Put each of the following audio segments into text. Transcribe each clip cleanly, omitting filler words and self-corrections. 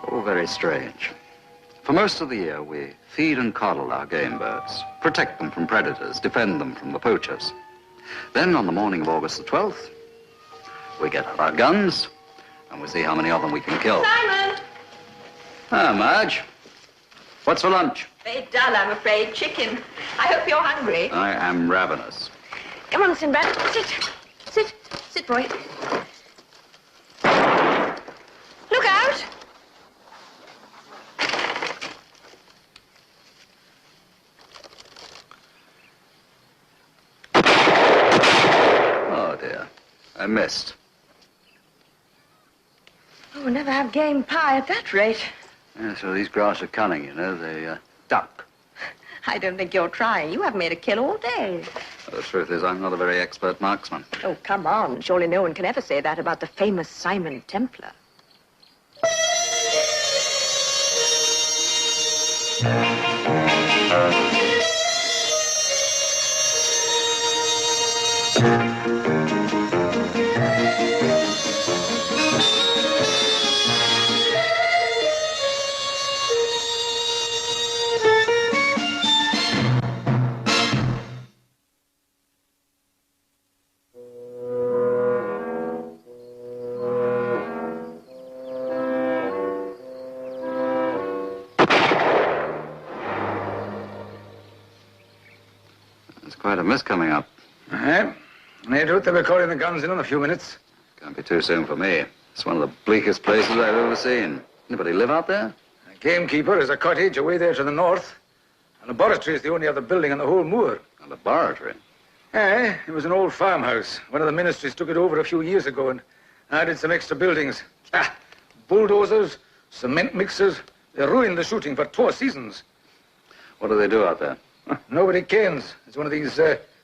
All very strange. For most of the year, we feed and coddle our game birds, protect them from predators, defend them from the poachers. Then, on the morning of August the 12th, we get out our guns, and we see how many of them we can kill. Simon! Ah, Marge. What's for lunch? Very dull, I'm afraid. Chicken. I hope you're hungry. I am ravenous. Come on, Sinbad. Sit, boy. Look out! Oh, dear. I missed. Oh, we'll never have game pie at that rate. Yeah, so these grouse are cunning, you know. They duck. I don't think you're trying. You haven't made a kill all day. Well, the truth is, I'm not a very expert marksman. Oh, come on. Surely no one can ever say that about the famous Simon Templar. Quite a mist coming up. They'll be calling the guns in a few minutes. Can't be too soon for me. It's one of the bleakest places I've ever seen. Anybody live out there? A gamekeeper has a cottage away there to the north. A laboratory is the only other building on the whole moor. A laboratory? It was an old farmhouse. One of the ministries took it over a few years ago and added some extra buildings. Bulldozers, cement mixers. They ruined the shooting for 2 seasons. What do they do out there? Nobody kens. It's one of these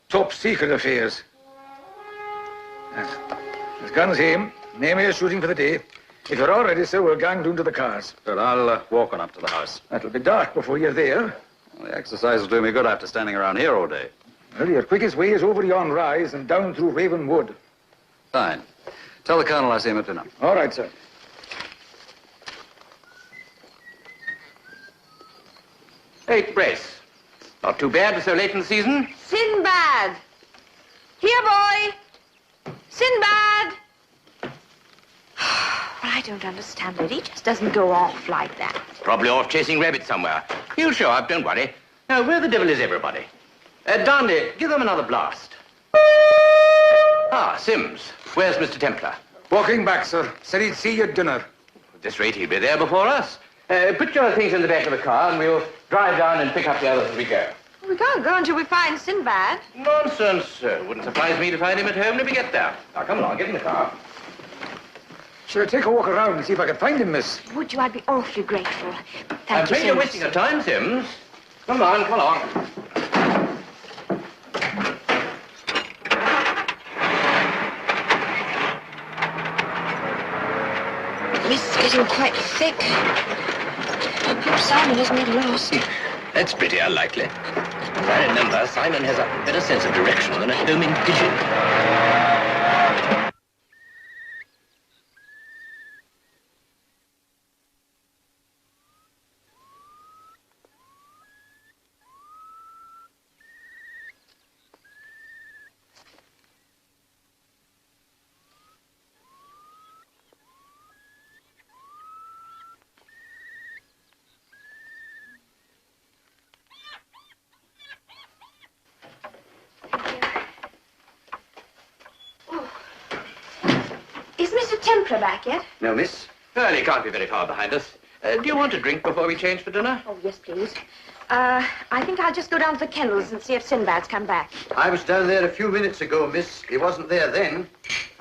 top-secret affairs. There's guns here. Name your shooting for the day. If you're all ready, sir, we'll gang down to the cars. Good, I'll walk on up to the house. It'll be dark before you're there. Well, the exercise will do me good after standing around here all day. Well, your quickest way is over yon rise and down through Raven Wood. Fine. Tell the colonel I see him at dinner. All right, sir. Eight brace. Not too bad for so late in the season. Sinbad! Here, boy! Sinbad! Well, I don't understand it. He just doesn't go off like that. Probably off chasing rabbits somewhere. He'll show up, don't worry. Now, where the devil is everybody? Dandy, give them another blast. Ah, Sims. Where's Mr. Templar? Walking back, sir. Said he'd see you at dinner. At this rate, he'll be there before us. Put your things in the back of the car and we'll drive down and pick up the others as we go. We can't go until we find Sinbad. Nonsense, sir. Wouldn't surprise me to find him at home when we get there. Now, come along, get in the car. Shall I take a walk around and see if I can find him, miss? Would you? I'd be awfully grateful. Thank I'm you afraid so you're much. wasting your time, Sims. Come on, come along. The mist's getting quite thick. I hope Simon isn't get lost. That's pretty unlikely. As I remember, Simon has a better sense of direction than a homing pigeon. Is Mr. Templar back yet? No, miss. Well, he can't be very far behind us. Do you want a drink before we change for dinner? Oh, yes, please. I think I'll just go down to the kennels and see if Sinbad's come back. I was down there a few minutes ago, miss. He wasn't there then.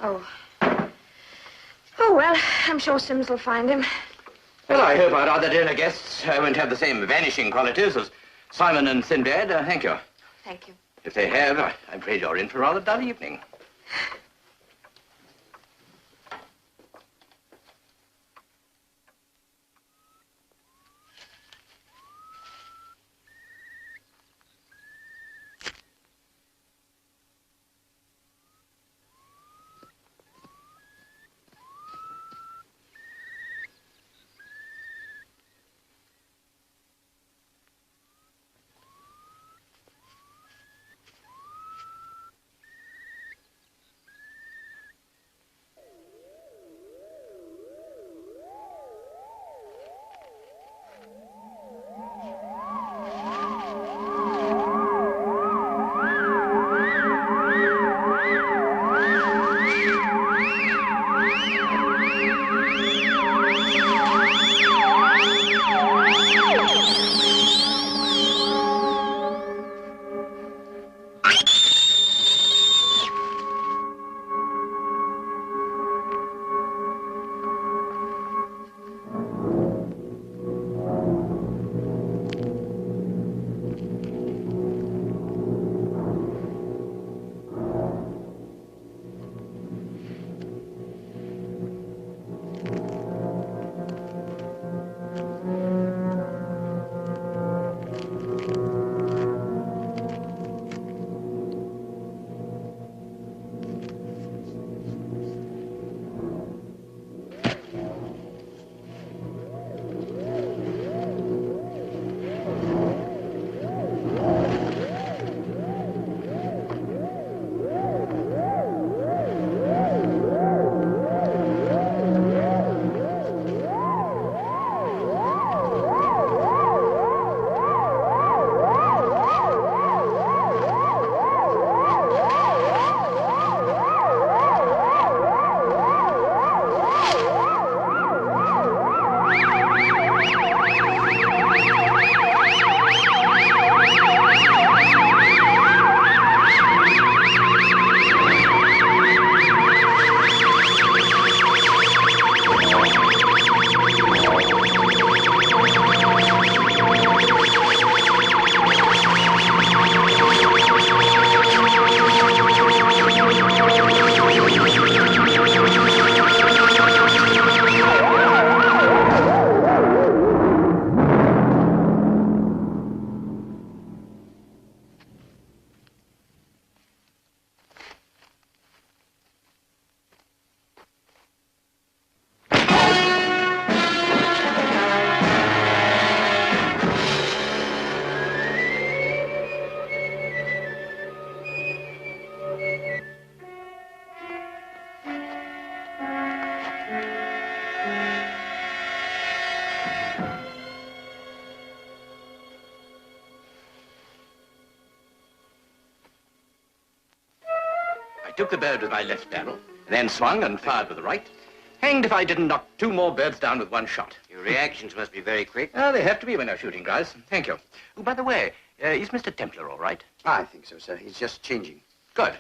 Oh. Oh, well, I'm sure Sims will find him. Well, I hope our other dinner guests won't have the same vanishing qualities as Simon and Sinbad. Thank you. Thank you. If they have, I'm afraid you're in for a rather dull evening. took the bird with my left barrel, then swung and fired with the right. Hanged if I didn't knock 2 more birds down with 1 shot. Your reactions must be very quick. Oh, they have to be when they're shooting grouse. Thank you. Oh, by the way, is Mr. Templar all right? I think so, sir. He's just changing. Good.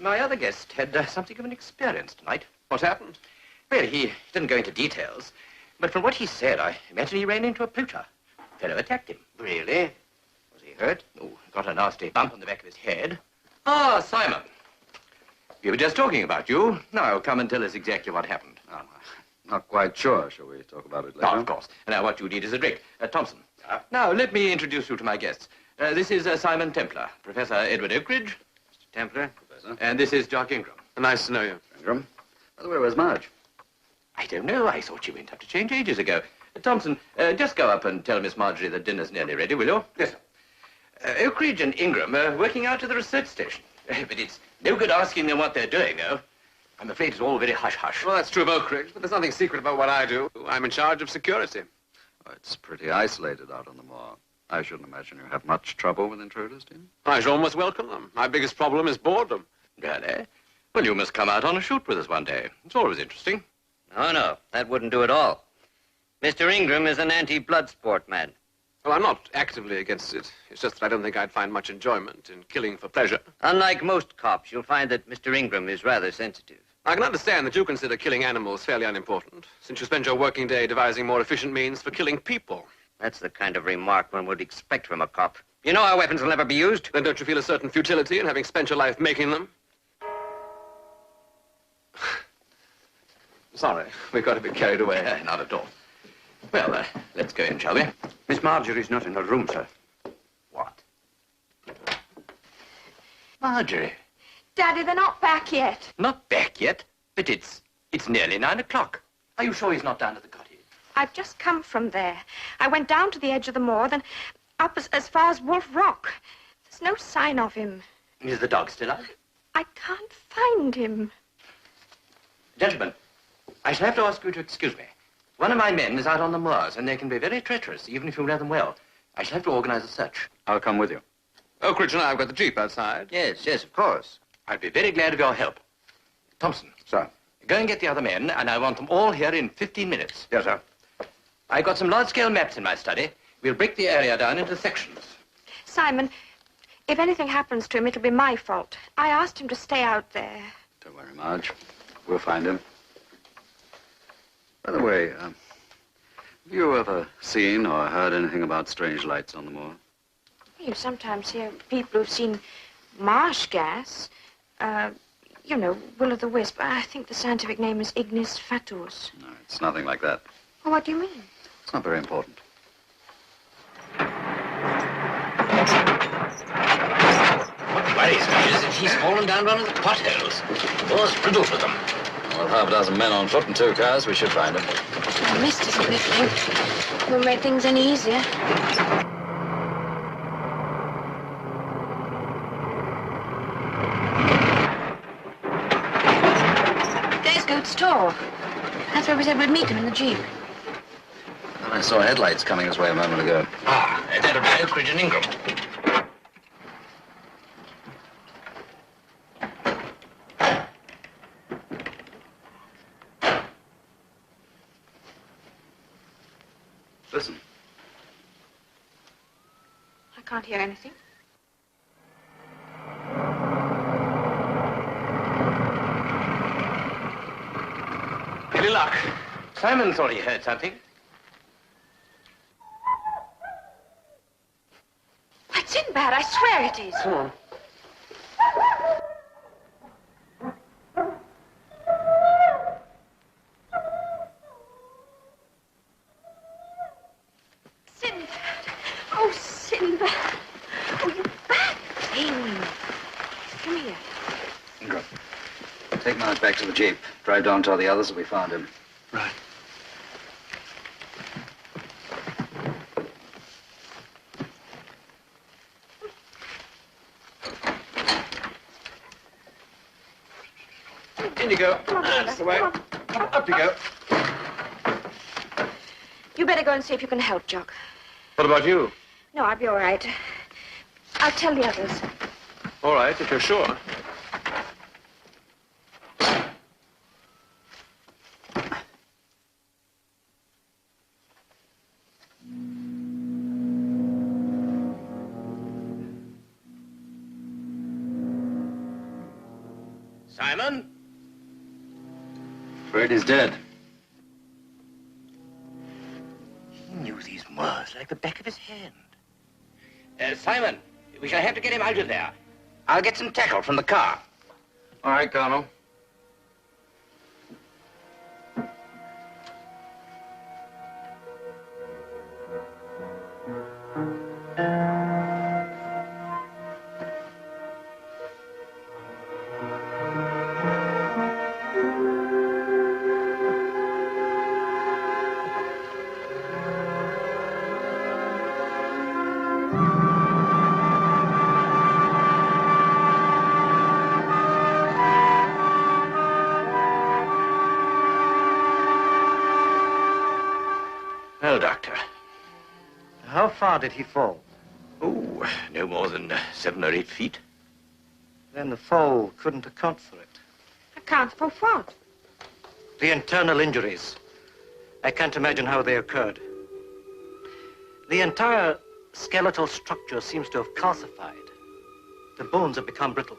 My other guest had something of an experience tonight. What happened? Well, he didn't go into details, but from what he said, I imagine he ran into a poacher. Fellow attacked him. Really? Was he hurt? Oh, got a nasty bump on the back of his head. Ah, Simon. We were just talking about you. Now, come and tell us exactly what happened. Oh, not quite sure. Shall we talk about it later? Oh, of course. Now, what you need is a drink. Thompson. Now, let me introduce you to my guests. This is Simon Templar, Professor Edward Oakridge. Mr. Templar? Professor. And this is Jock Ingram. Nice to know you. Ingram. By the way, where's Marge? I don't know. I thought she went up to change ages ago. Thompson, just go up and tell Miss Marjorie that dinner's nearly ready, will you? Yes, sir. Oakridge and Ingram are working out to the research station. But it's no good asking them what they're doing, though. I'm afraid it's all very hush-hush. Well, that's true of Oakridge, but there's nothing secret about what I do. I'm in charge of security. Oh, it's pretty isolated out on the moor. I shouldn't imagine you have much trouble with intruders, do you? I should almost welcome them. My biggest problem is boredom. Really? Well, you must come out on a shoot with us one day. It's always interesting. No, that wouldn't do at all. Mr. Ingram is an anti-blood sport man. Well, I'm not actively against it. It's just that I don't think I'd find much enjoyment in killing for pleasure. Unlike most cops, you'll find that Mr. Ingram is rather sensitive. I can understand that you consider killing animals fairly unimportant, since you spend your working day devising more efficient means for killing people. That's the kind of remark one would expect from a cop. You know our weapons will never be used. Then don't you feel a certain futility in having spent your life making them? Sorry, we got a bit carried away. Not at all. Well, let's go in, shall we? Miss Marjorie's not in her room, sir. What? Marjorie. Daddy, they're not back yet. Not back yet? But it's nearly 9 o'clock. Are you sure he's not down at the cottage? I've just come from there. I went down to the edge of the moor, then up as far as Wolf Rock. There's no sign of him. Is the dog still out? I can't find him. Gentlemen, I shall have to ask you to excuse me. One of my men is out on the moors, and they can be very treacherous, even if you know them well. I shall have to organize a search. I'll come with you. Oakridge and I have got the jeep outside. Yes, of course. I'd be very glad of your help. Thompson. Sir. Go and get the other men, and I want them all here in 15 minutes. Yes, sir. I've got some large-scale maps in my study. We'll break the area down into sections. Simon, if anything happens to him, it'll be my fault. I asked him to stay out there. Don't worry, Marge. We'll find him. By the way, have you ever seen or heard anything about strange lights on the moor? You sometimes hear people who've seen marsh gas. You know, will-o'-the-wisp. I think the scientific name is ignis fatuus. No, it's nothing like that. Well, what do you mean? It's not very important. What worries me is that he's fallen down one of the potholes. Moor's riddled with them. Well, half a dozen men on foot and 2 cars, we should find him. The mist isn't lifting. Won't make things any easier. There's Goat's Tor. That's where we said we'd meet him in the jeep. Well, I saw headlights coming his way a moment ago. Ah, that'll be Oakridge and Ingram. Listen. I can't hear anything. Any luck? Simon thought he heard something. It's Sinbad, I swear it is. Come on. Sinbad. Oh, Sinbad. Oh, you bad thing. Come here. Ingram, take Marge back to the jeep. Drive down, tell the others that we found him. Right. In you go. Come on, That's the way. Come on. Up you go. You better go and see if you can help, Jock. What about you? No, I'll be all right. I'll tell the others. All right, if you're sure. Simon? Fred is dead. He knew these Moors like the back of his hand. Simon, we shall have to get him out of there. I'll get some tackle from the car. All right, Colonel. Well, Doctor. How far did he fall? Oh, no more than 7 or 8 feet. Then the fall couldn't account for it. Account for what? The internal injuries. I can't imagine how they occurred. The entire skeletal structure seems to have calcified. The bones have become brittle.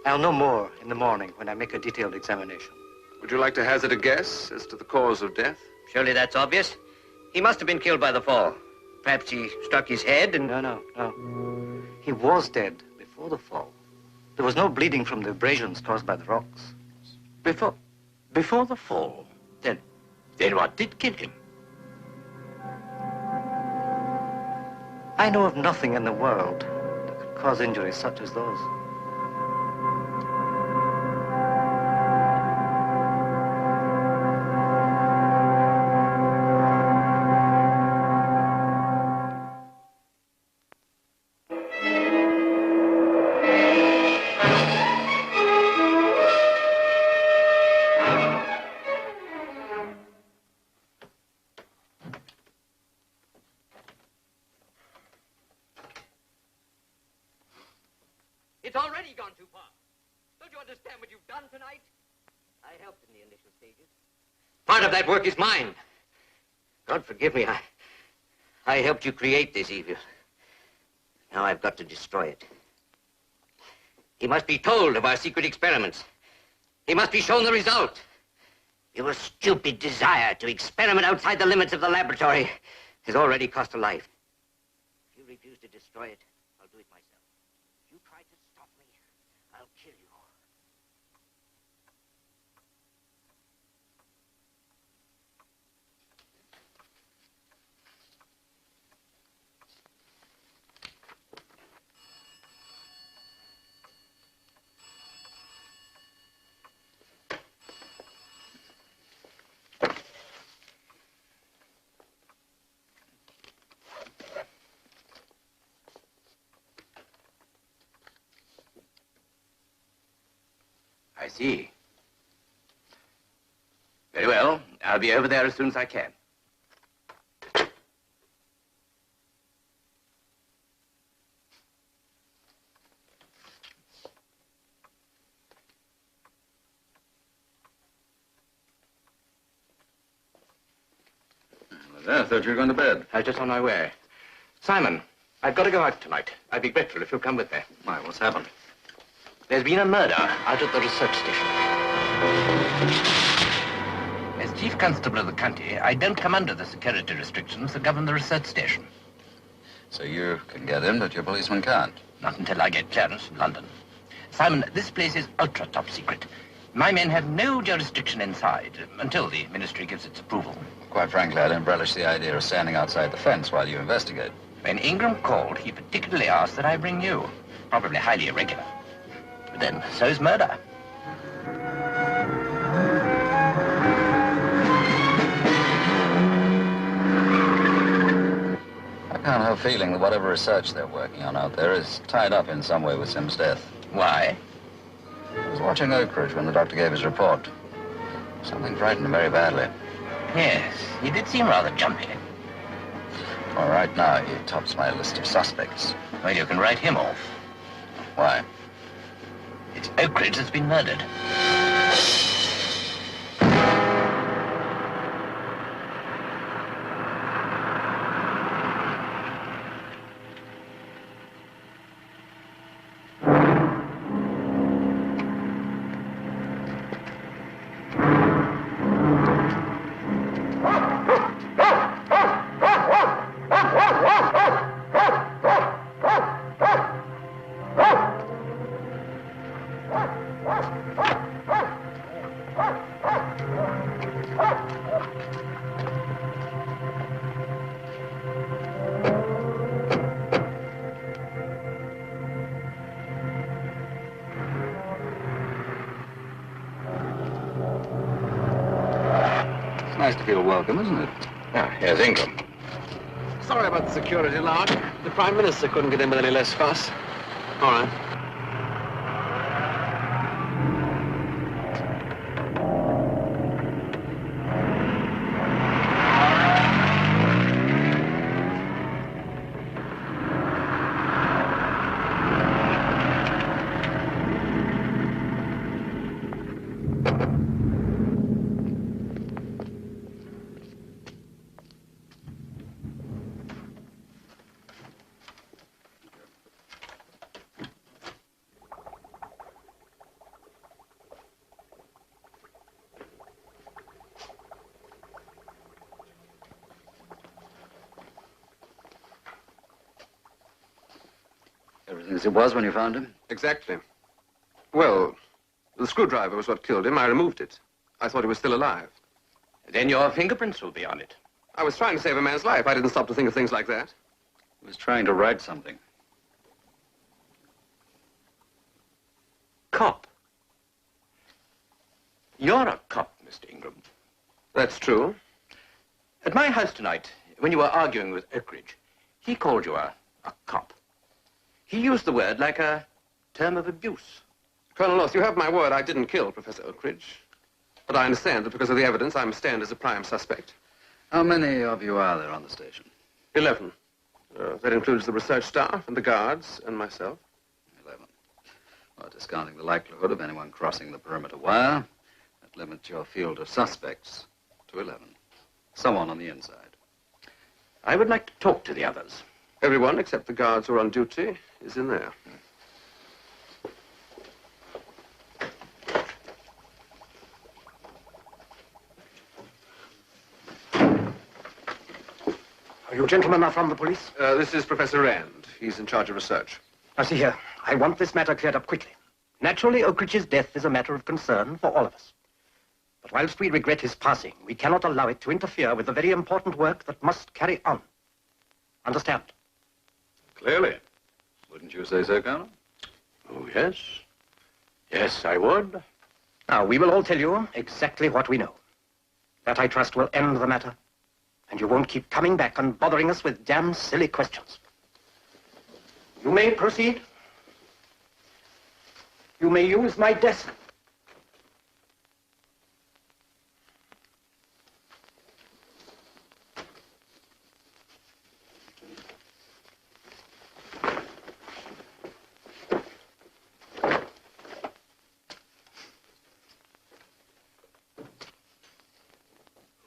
I'll know more in the morning when I make a detailed examination. Would you like to hazard a guess as to the cause of death? Surely that's obvious. He must have been killed by the fall. Perhaps he struck his head and... No. He was dead before the fall. There was no bleeding from the abrasions caused by the rocks. Before the fall? Then what did kill him? I know of nothing in the world that could cause injuries such as those. It's already gone too far. Don't you understand what you've done tonight? I helped in the initial stages. Part of that work is mine. God forgive me, I helped you create this evil. Now I've got to destroy it. He must be told of our secret experiments. He must be shown the result. Your stupid desire to experiment outside the limits of the laboratory has already cost a life. If you refuse to destroy it, I'll do it myself. If you try to stop me, I'll kill you. I see. Very well. I'll be over there as soon as I can. I thought you were going to bed. I was just on my way. Simon, I've got to go out tonight. I'd be grateful if you'll come with me. Why, what's happened? There's been a murder out at the research station. As chief constable of the county, I don't come under the security restrictions that govern the research station. So you can get in, but your policeman can't. Not until I get clearance from London. Simon, this place is ultra top secret. My men have no jurisdiction inside until the ministry gives its approval. Quite frankly, I don't relish the idea of standing outside the fence while you investigate. When Ingram called, he particularly asked that I bring you. Probably highly irregular. But then, so's murder. I can't help feeling that whatever research they're working on out there is tied up in some way with Sim's death. Why? I was watching Oak Ridge when the doctor gave his report. Something frightened him very badly. Yes, he did seem rather jumpy. Well, right now, he tops my list of suspects. Well, you can write him off. Why? It's Oak Ridge that's been murdered. Nice to feel welcome, isn't it? Ah, here's Ingram. Sorry about the security lark. The Prime Minister couldn't get in with any less fuss. All right. Everything as it was when you found him? Exactly. Well, the screwdriver was what killed him. I removed it. I thought he was still alive. Then your fingerprints will be on it. I was trying to save a man's life. I didn't stop to think of things like that. He was trying to write something. Cop. You're a cop, Mr. Ingram. That's true. At my house tonight, when you were arguing with Oakridge, he called you a cop. He used the word like a term of abuse. Colonel Ross, you have my word I didn't kill Professor Oakridge. But I understand that because of the evidence, I must stand as a prime suspect. How many of you are there on the station? 11. That includes the research staff and the guards and myself. 11. Well, discounting the likelihood of anyone crossing the perimeter wire, that limits your field of suspects to 11. Someone on the inside. I would like to talk to the others. Everyone except the guards who are on duty is in there. You gentlemen are from the police? This is Professor Rand. He's in charge of research. Now, see here. I want this matter cleared up quickly. Naturally, Oakridge's death is a matter of concern for all of us. But whilst we regret his passing, we cannot allow it to interfere with the very important work that must carry on. Understand? Clearly. Wouldn't you say so, Colonel? Oh, yes. Yes, I would. Now, we will all tell you exactly what we know. That, I trust, will end the matter. And you won't keep coming back and bothering us with damn silly questions. You may proceed. You may use my desk.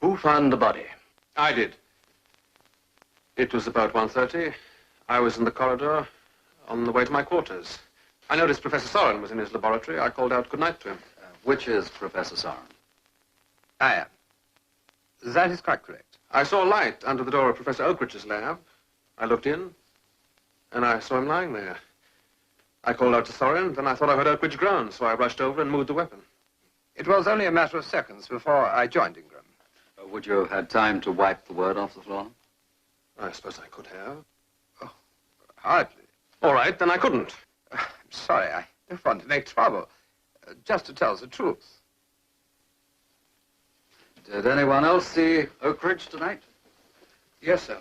Who found the body? I did. It was about 1:30. I was in the corridor on the way to my quarters. I noticed Professor Soren was in his laboratory. I called out good night to him. Which is Professor Soren? I am. That is quite correct. I saw light under the door of Professor Oakridge's lab. I looked in, and I saw him lying there. I called out to Soren, then I thought I heard Oakridge groan, so I rushed over and moved the weapon. It was only a matter of seconds before I joined Ingram. Would you have had time to wipe the word off the floor? I suppose I could have. Oh, hardly. All right, then I couldn't. I'm sorry, I don't want to make trouble. Just to tell the truth. Did anyone else see Oakridge tonight? Yes, sir.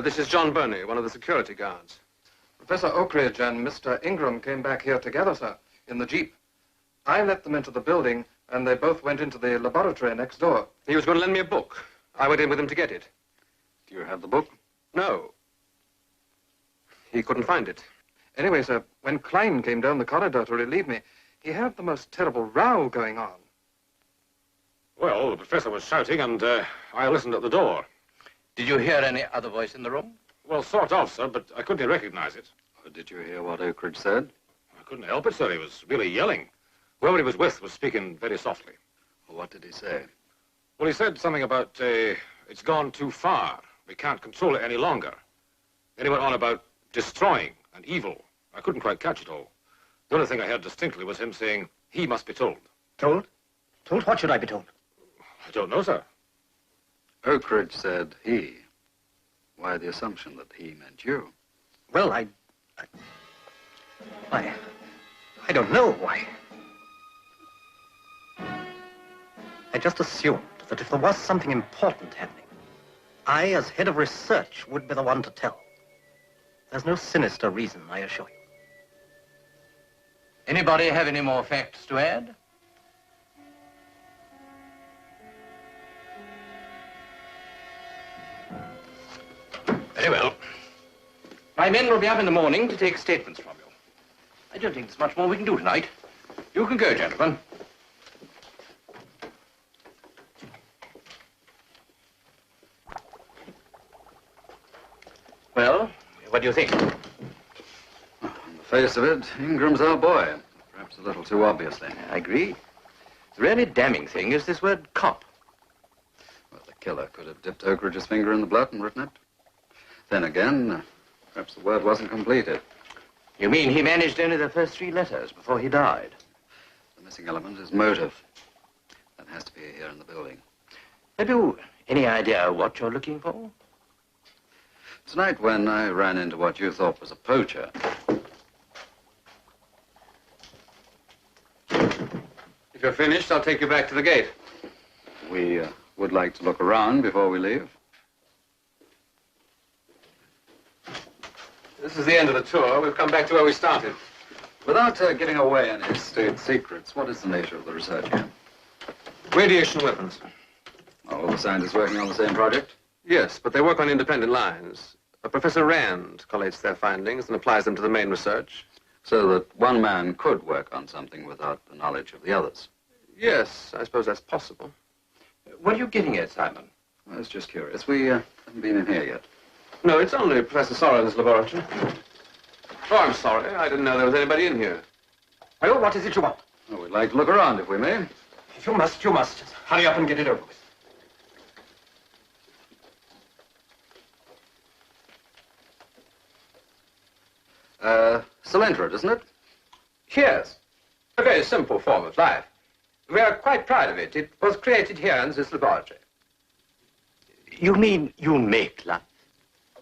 This is John Burney, one of the security guards. Professor Oakridge and Mr. Ingram came back here together, sir, in the Jeep. I let them into the building, and they both went into the laboratory next door. He was going to lend me a book. I went in with him to get it. Do you have the book? No. He couldn't find it. Anyway, sir, when Klein came down the corridor to relieve me, he had the most terrible row going on. Well, the professor was shouting, and I listened at the door. Did you hear any other voice in the room? Well, sort of, sir, but I couldn't recognize it. Or did you hear what Oakridge said? I couldn't help it, sir. He was really yelling. Whoever he was with was speaking very softly. Well, what did he say? Well, he said something about, it's gone too far. We can't control it any longer. Then he went on about destroying and evil. I couldn't quite catch it all. The only thing I heard distinctly was him saying, he must be told. Told? Told? What should I be told? I don't know, sir. Oakridge said he. Why the assumption that he meant you? Well, I don't know why. I just assumed. that if there was something important happening, I, as head of research, would be the one to tell. There's no sinister reason, I assure you. Anybody have any more facts to add? Very well. My men will be up in the morning to take statements from you. I don't think there's much more we can do tonight. You can go, gentlemen. Well, what do you think? On the face of it, Ingram's our boy. Perhaps a little too obviously. I agree. The really damning thing is this word cop. Well, the killer could have dipped Oak Ridge's finger in the blood and written it. Then again, perhaps the word wasn't completed. You mean he managed only the first 3 letters before he died? The missing element is motive. That has to be here in the building. Have you any idea what you're looking for? Tonight, when I ran into what you thought was a poacher... If you're finished, I'll take you back to the gate. We would like to look around before we leave. This is the end of the tour. We've come back to where we started. Without giving away any state secrets, what is the nature of the research here? Radiation weapons. Are all the scientists working on the same project? Yes, but they work on independent lines. Professor Rand collates their findings and applies them to the main research. So that one man could work on something without the knowledge of the others? Yes, I suppose that's possible. What are you getting at, Simon? I was just curious. We haven't been in here yet. No, it's only Professor Soren's laboratory. Oh, I'm sorry. I didn't know there was anybody in here. Well, what is it you want? Well, we'd like to look around, if we may. If you must, you must. Just hurry up and get it over with. Cylindrid, isn't it? Yes. A very simple form of life. We are quite proud of it. It was created here in this laboratory. You mean you make life?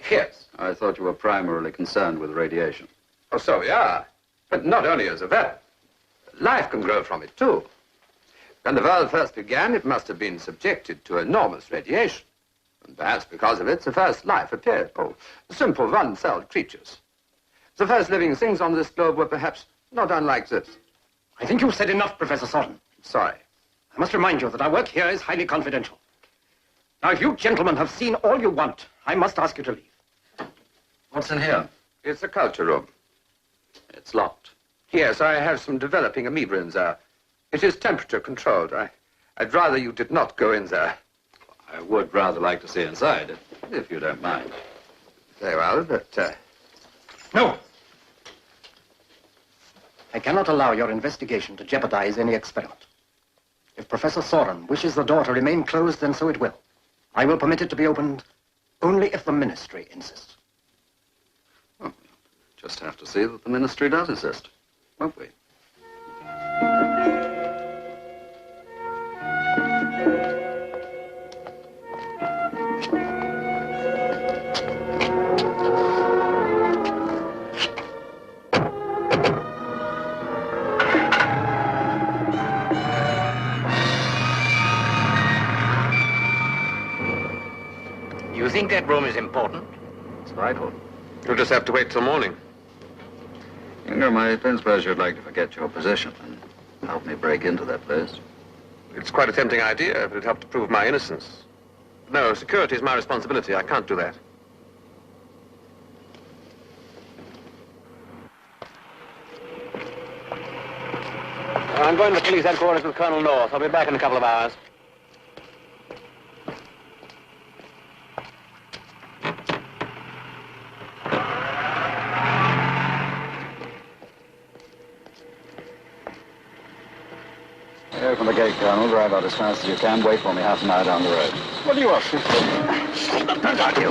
Yes. I thought you were primarily concerned with radiation. Oh, so we are. But not only as a venom. Life can grow from it, too. When the world first began, it must have been subjected to enormous radiation. And perhaps because of it, the first life appeared. Oh, simple one-celled creatures. The first living things on this globe were perhaps not unlike this. I think you've said enough, Professor Soren. Sorry. I must remind you that our work here is highly confidential. Now, if you gentlemen have seen all you want, I must ask you to leave. What's in here? It's a culture room. It's locked. Yes, I have some developing amoeba in there. It is temperature controlled. I'd rather you did not go in there. I would rather like to see inside, if you don't mind. Very well, but... No. I cannot allow your investigation to jeopardize any experiment. If Professor Soren wishes the door to remain closed, then so it will. I will permit it to be opened only if the ministry insists. Well, just have to see that the ministry does insist, won't we? You think that room is important? It's vital. You'll just have to wait till morning. Ingram, I don't suppose you'd like to forget your position and help me break into that place. It's quite a tempting idea, but it'd help to prove my innocence. No, security is my responsibility. I can't do that. I'm going to the police headquarters with Colonel North. I'll be back in a couple of hours. Open the gate, Colonel. Drive out as fast as you can. Wait for me half an hour down the road. What do you want? Don't argue.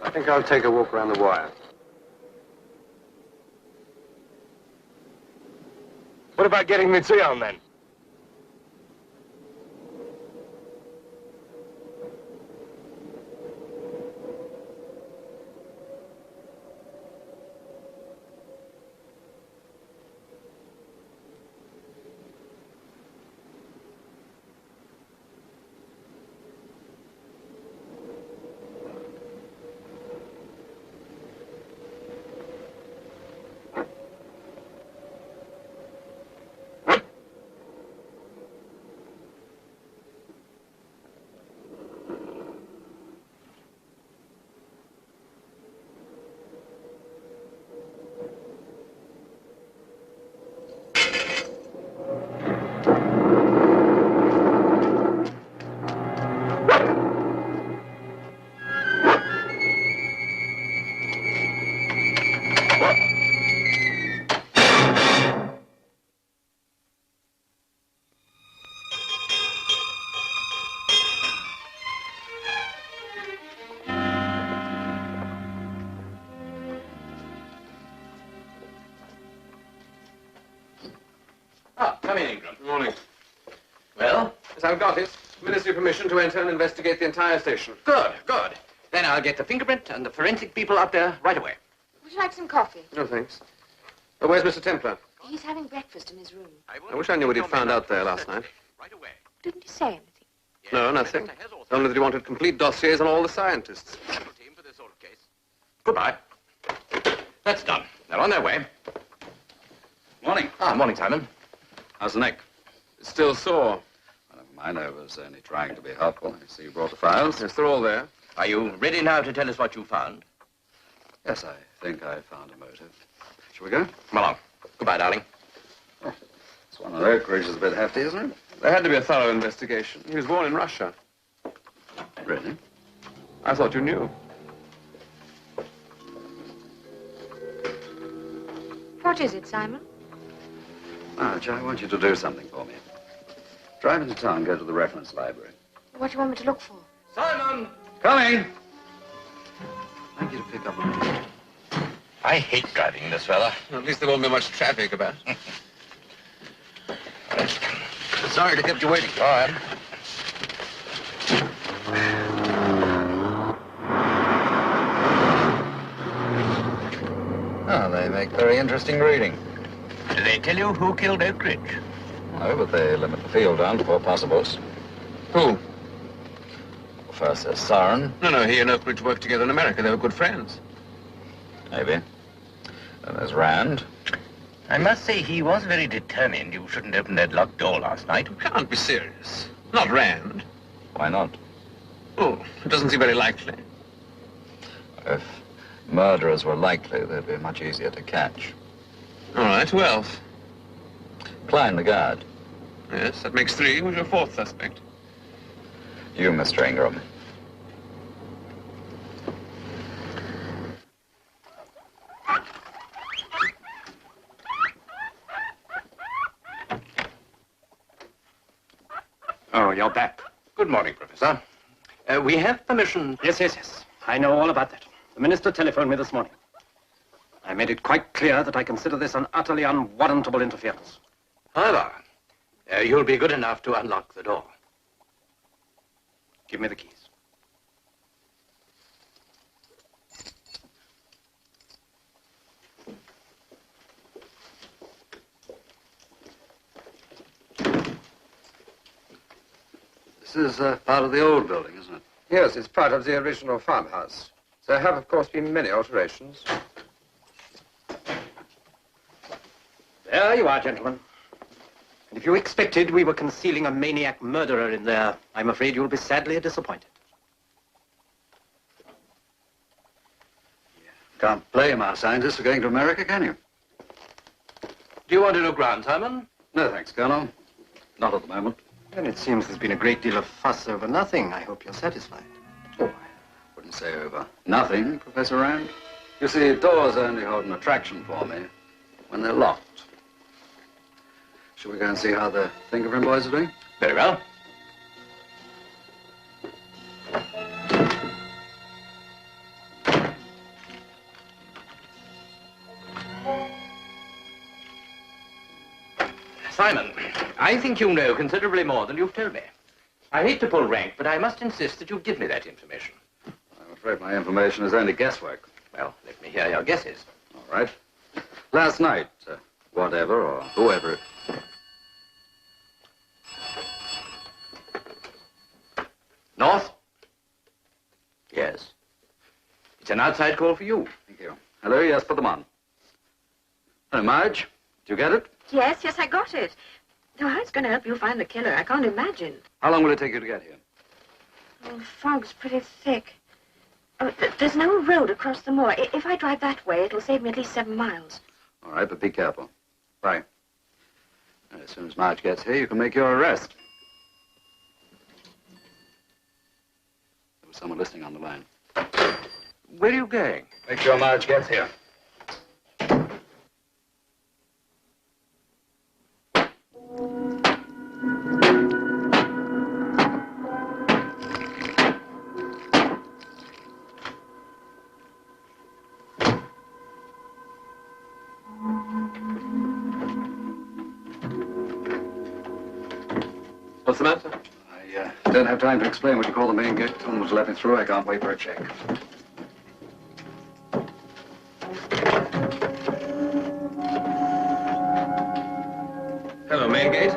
I think I'll take a walk around the wire. What about getting Mitsuyan then? Come in, Ingram. Good morning. Well? Yes, I've got it. Ministry permission to enter and investigate the entire station. Good, good. Then I'll get the fingerprint and the forensic people up there right away. Would you like some coffee? No, thanks. Where's Mr. Templar? He's having breakfast in his room. I wish I knew what he'd found out there last night. Right away. Didn't he say anything? Yes, No, nothing. Only that he wanted complete dossiers on all the scientists. Special team for this sort of case. Goodbye. That's done. They're on their way. Morning. Morning, Simon. How's the neck? It's still sore. Well, never mind, I was only trying to be helpful. I see you brought the files. Yes, they're all there. Are you ready now to tell us what you found? Yes, I think I found a motive. Shall we go? Come along. Goodbye, darling. This one on Oak Ridge is a bit hefty, isn't it? There had to be a thorough investigation. He was born in Russia. Really? I thought you knew. What is it, Simon? Marge, I want you to do something for me. Drive into town, go to the reference library. What do you want me to look for? Simon! Coming! I'd like you to pick up a minute. I hate driving this fella. At least there won't be much traffic about. Sorry to keep you waiting. Go ahead. Oh, they make very interesting reading. Do they tell you who killed Oak Ridge? No, but they limit the field down to 4 possibles. Who? Well, first there's Soren, No, he and Oak Ridge worked together in America. They were good friends. maybe. Then there's Rand. I must say he was very determined you shouldn't open that locked door last night. You can't be serious. Not Rand. Why not? Oh, it doesn't seem very likely. If murderers were likely, they'd be much easier to catch. All right, who else? Klein, the guard. Yes, that makes 3. Who's your 4th suspect? You, Mr. Ingram. Oh, you're back. Good morning, Professor. We have permission. Yes. I know all about that. The minister telephoned me this morning. I made it quite clear that I consider this an utterly unwarrantable interference. However, you'll be good enough to unlock the door. Give me the keys. This is part of the old building, isn't it? Yes, it's part of the original farmhouse. There have, of course, been many alterations. There Here you are, gentlemen. And if you expected we were concealing a maniac murderer in there, I'm afraid you'll be sadly disappointed. Can't blame our scientists for going to America, can you? Do you want to look round, Simon? No, thanks, Colonel. Not at the moment. And it seems there's been a great deal of fuss over nothing. I hope you're satisfied. Oh, I wouldn't say over nothing, Professor Rand. You see, doors only hold an attraction for me when they're locked. Shall we go and see how the fingerprint boys are doing? Very well. Simon, I think you know considerably more than you've told me. I hate to pull rank, but I must insist that you give me that information. I'm afraid my information is only guesswork. Well, let me hear your guesses. All right. Last night, whatever or whoever it... North? Yes. It's an outside call for you. Thank you. Hello, yes, put them on. Hello, Marge. Did you get it? Yes, I got it. Though how it's going to help you find the killer, I can't imagine. How long will it take you to get here? Oh, the fog's pretty thick. Oh, there's no road across the moor. If I drive that way, it'll save me at least 7 miles. All right, but be careful. Bye. As soon as Marge gets here, you can make your arrest. There was someone listening on the line. Where are you going? Make sure Marge gets here. What's the matter? I don't have time to explain what you call the main gate. Tell them to let me through. I can't wait for a check. Hello, main gate.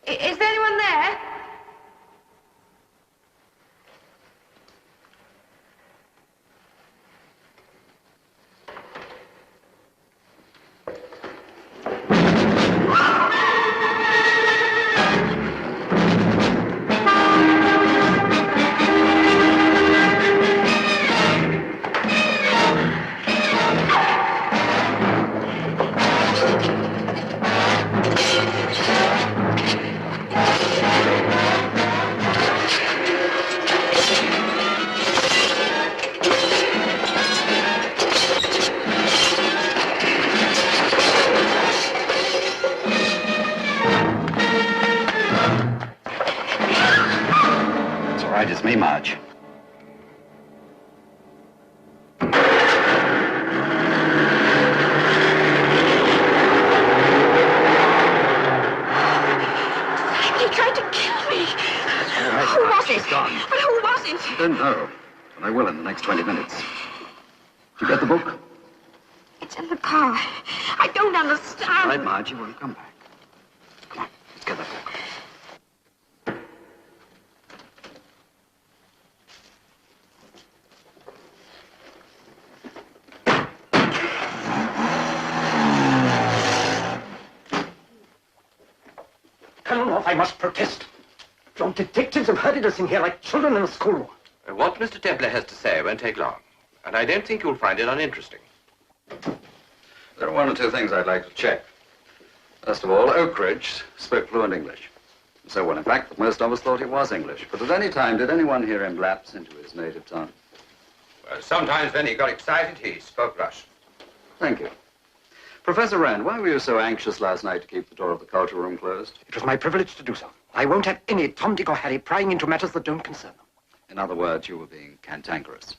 Is there anyone there? It's me, Marge. He tried to kill me. Who was it? Gone. But who was it? I don't know, but I will in the next 20 minutes. Did you get the book? It's It's in the car. I don't understand. Right, Margie, we'll come back. Come on, let's get that book. Colonel North, I must protest. Your detectives have herded us in here like children in a schoolroom. What Mr. Templar has to say won't take long, and I don't think you'll find it uninteresting. There are one or two things I'd like to check. First of all, Oak Ridge spoke fluent English. So well, in fact, that most of us thought he was English. But at any time, did anyone hear him lapse into his native tongue? Well, sometimes when he got excited, he spoke Russian. Thank you. Professor Rand, why were you so anxious last night to keep the door of the culture room closed? It was my privilege to do so. I won't have any Tom, Dick, or Harry prying into matters that don't concern them. In other words, you were being cantankerous.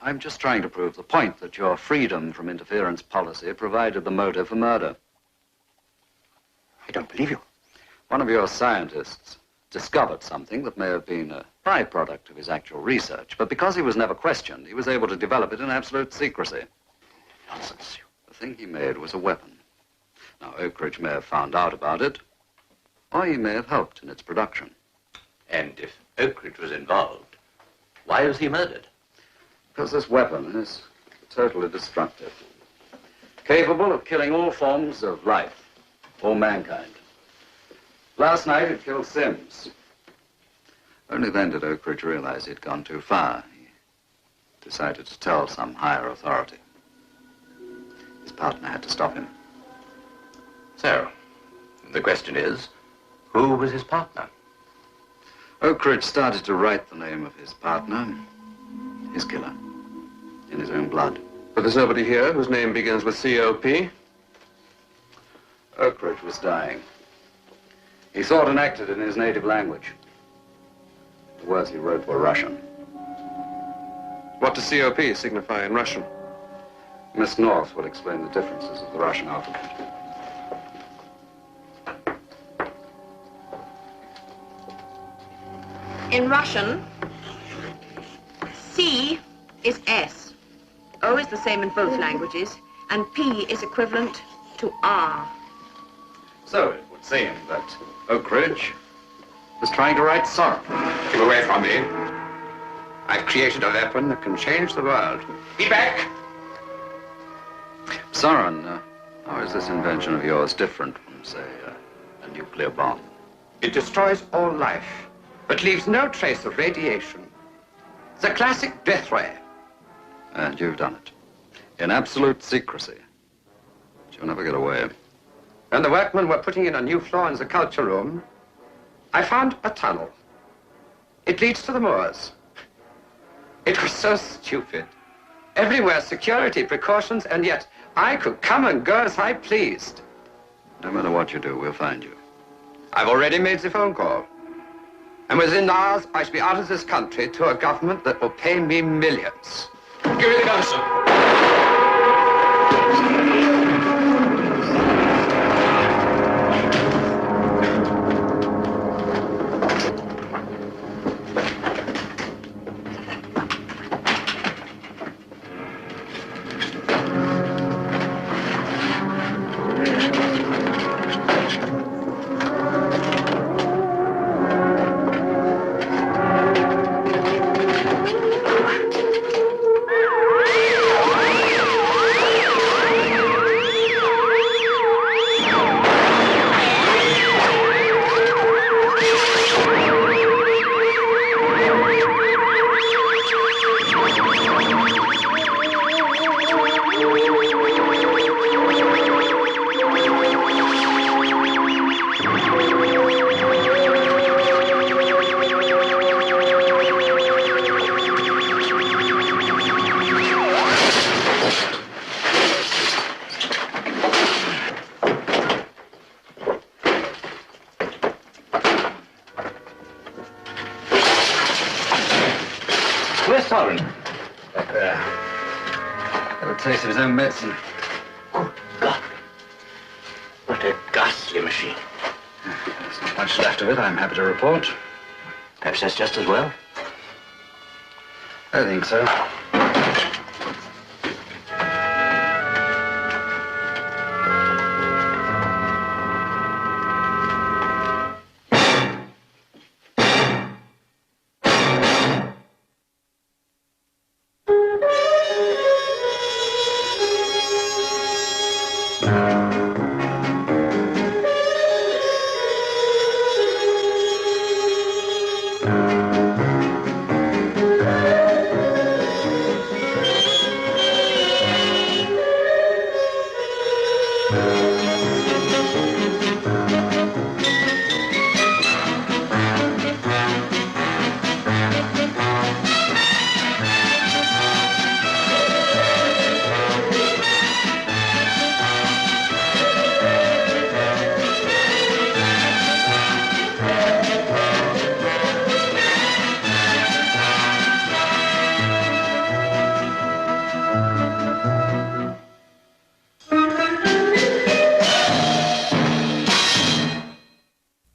I'm just trying to prove the point that your freedom from interference policy provided the motive for murder. I don't believe you. One of your scientists discovered something that may have been a byproduct of his actual research, but because he was never questioned, he was able to develop it in absolute secrecy. Nonsense. The thing he made was a weapon. Now, Oak Ridge may have found out about it, or he may have helped in its production. And if Oak Ridge was involved, why was he murdered? Because this weapon is totally destructive, capable of killing all forms of life, all mankind. Last night it killed Sims. Only then did Oak Ridge realize he'd gone too far. He decided to tell some higher authority. His partner had to stop him. So, the question is, who was his partner? Oak Ridge started to write the name of his partner, his killer, in his own blood. But there's nobody here whose name begins with C-O-P? Oak Ridge was dying. He thought and acted in his native language. The words he wrote were Russian. What does C-O-P signify in Russian? Miss North will explain the differences of the Russian alphabet. In Russian, C is S. O is the same in both languages, and P is equivalent to R. So it would seem that Oak Ridge was trying to write sorrow. Keep away from me. I've created a weapon that can change the world. Be back! Soren, how is this invention of yours different from, say, a nuclear bomb? It destroys all life, but leaves no trace of radiation. The classic death ray. And you've done it. In absolute secrecy. But you'll never get away. When the workmen were putting in a new floor in the culture room, I found a tunnel. It leads to the moors. It was so stupid. Everywhere security precautions, and yet I could come and go as I pleased. No matter what you do, we'll find you. I've already made the phone call. And within hours, I shall be out of this country to a government that will pay me millions. Give me the gun, sir. Where's Soren? Back there. Got a taste of his own medicine. Good God. What a ghastly machine. There's not much left of it, I'm happy to report. Perhaps that's just as well. I think so.